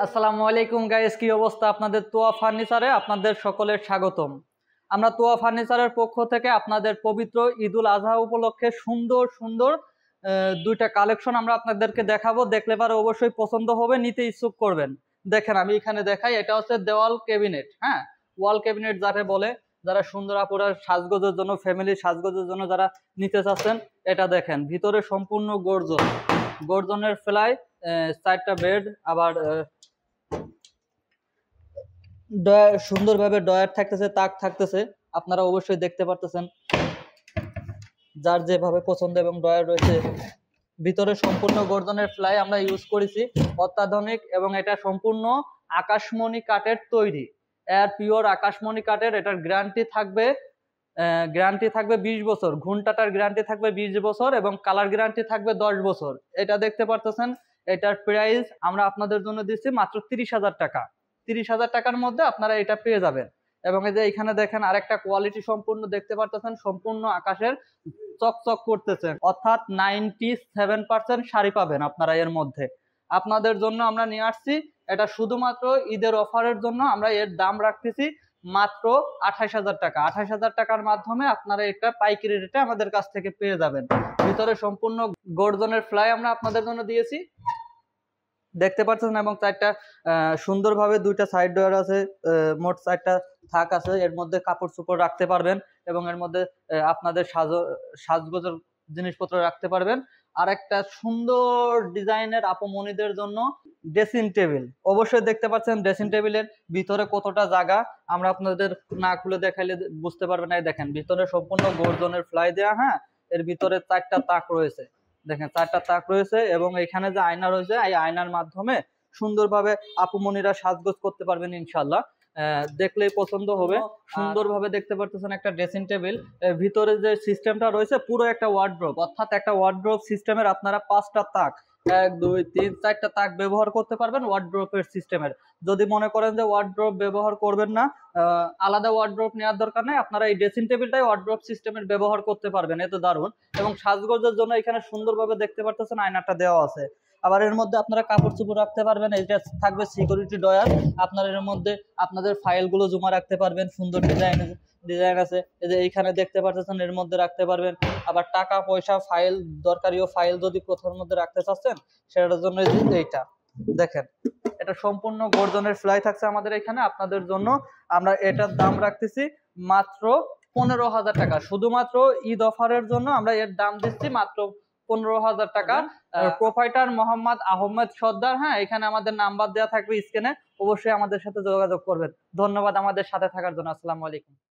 আসসালামু আলাইকুম গাইস, কি অবস্থা আপনাদের? তোয়া ফার্নিচারে আপনাদের সকলের স্বাগতম। আমরা তোয়া ফার্নিচারের পক্ষ থেকে আপনাদের পবিত্র ঈদুল আজহা উপলক্ষে সুন্দর সুন্দর দুইটা কালেকশন আমরা আপনাদেরকে দেখাবো। দেখলে পারে অবশ্যই পছন্দ হবে, নিতে ইচ্ছুক করবেন। দেখেন আমি এখানে দেখাই, এটা হচ্ছে দেওয়াল ক্যাবিনেট। হ্যাঁ, ওয়াল ক্যাবিনেট যাকে বলে, যারা সুন্দর আপুরার সাজগোজের জন্য, ফ্যামিলি সাজগোজের জন্য যারা নিতে চাচ্ছেন, এটা দেখেন ভিতরে সম্পূর্ণ গর্জন, গর্জনের ফ্লাই, 4টা বেড, আবার সুন্দরভাবে ডয়ার থাকতেছে, তাক থাকতেছে। আপনারা অবশ্যই দেখতে পারতেছেন যার যেভাবে পছন্দ, এবং ডয়ার রয়েছে ভিতরে সম্পূর্ণ গর্জনের ফ্লাই আমরা ইউজ করেছি, অত্যাধুনিক, এবং এটা সম্পূর্ণ আকাশমণি কাঠের তৈরি, এর পিওর আকাশমণি কাঠের। এটার গ্যারান্টি থাকবে 20 বছর, ঘন্টাটার গ্যারান্টি থাকবে 20 বছর, এবং কালার গ্যারান্টি থাকবে 10 বছর। এটা দেখতে পারতেছেন, এটার প্রাইস আমরা আপনাদের জন্য দিচ্ছি মাত্র 30,000 টাকা। 30,000 টাকার মধ্যে আপনারা এটা পেয়ে যাবেন। এবং এই যে এখানে দেখেন আরেকটা কোয়ালিটি সম্পূর্ণ দেখতে পারতেছেন, সম্পূর্ণ আকাশের চকচক করতেছে, অর্থাৎ 97% শাড়ি পাবেন আপনারা এর মধ্যে। আপনাদের জন্য আমরা নিয়ে আসছি, এটা শুধুমাত্র ঈদের অফারের জন্য আমরা এর দাম রাখতেছি মাত্র 28,000 টাকা। 28,000 টাকার মাধ্যমে আপনারা একটা পাইকারি রেটে আমাদের কাছ থেকে পেয়ে যাবেন। ভিতরে সম্পূর্ণ গর্জনের ফ্লাই আমরা আপনাদের জন্য দিয়েছি, দেখতে পাচ্ছেন। এবং 4টা সুন্দরভাবে 2টা সাইড ডোর আছে, মোট 4টা থাক আছে। এর মধ্যে কাপড় চোপড় রাখতে পারবেন, এবং এর মধ্যে আপনাদের সাজগোজের জিনিসপত্র রাখতে পারবেন। আর একটা সুন্দর ডিজাইনের আপমনিদের জন্য ড্রেসিং টেবিল। অবশ্যই দেখতে পাচ্ছেন ড্রেসিং টেবিলের ভিতরে কতটা জায়গা, আমরা আপনাদের না খুলে দেখাইলে বুঝতে পারবেন না। দেখেন ভিতরে সম্পূর্ণ গর্জনের ফ্লাই দেয়া। হ্যাঁ, এর ভিতরে 4টা তাক রয়েছে, দেখেন 4টা তাক রয়েছে, এবং এখানে যে আয়না রয়েছে, এই আয়নার মাধ্যমে সুন্দরভাবে আপুমনিরা সাজগোজ করতে পারবেন ইনশাল্লাহ। দেখলেই পছন্দ হবে। সুন্দরভাবে দেখতে পারতেছেন একটা ড্রেসিং টেবিল, ভিতরে যে সিস্টেমটা রয়েছে পুরো একটা ওয়ার্ড্রোব, অর্থাৎ একটা ওয়ার্ড্রোব সিস্টেমের আপনারা 5টা তাক, 1 2 3 4টা তাক ব্যবহার করতে পারবেন ওয়ার্ড্রোবের সিস্টেমের। যদি মনে করেন যে ওয়ার্ড্রোব ব্যবহার করবেন না, আলাদা ওয়ার্ড্রোব নেওয়ার দরকার নেই, আপনারা এই ড্রেসিং টেবিলটাই ওয়ার্ড্রোব সিস্টেমের ব্যবহার করতে পারবেন। এত দারুণ। এবং সাজগোজের জন্য এখানে সুন্দরভাবে দেখতে পারতেছেন আয়নাটা দেওয়া আছে। আবার এর মধ্যে আপনারা কাপড় চোপড় রাখতে পারবেন, এটা থাকবে সিকিউরিটি ডয়ার। আপনারা এর মধ্যে আপনাদের ফাইলগুলো জমা রাখতে পারবেন, সুন্দর ডিজাইন আছে। এই যে এইখানে দেখতে পাচ্ছেন, এর মধ্যে রাখতে পারবেন। আবার টাকা পয়সা ফাইল, দরকারিও ফাইল যদি কোথার মধ্যে রাখতে চাচ্ছেন, সেটার জন্য এইটা দেখেন, এটা সম্পূর্ণ গর্জনের ফ্লাই থাকছে আমাদের এখানে আপনাদের জন্য। আমরা এটার দাম রাখতেছি মাত্র 15,000 টাকা। শুধুমাত্র ঈদ অফারের জন্য আমরা এর দাম দিচ্ছি মাত্র 15,000 টাকা। প্রোপাইটার মোহাম্মদ আহমেদ সর্দার। হ্যাঁ, এখানে আমাদের নাম্বার দেওয়া থাকবে স্ক্রিনে, অবশ্যই আমাদের সাথে যোগাযোগ করবেন। ধন্যবাদ আমাদের সাথে থাকার জন্য। আসসালামু আলাইকুম।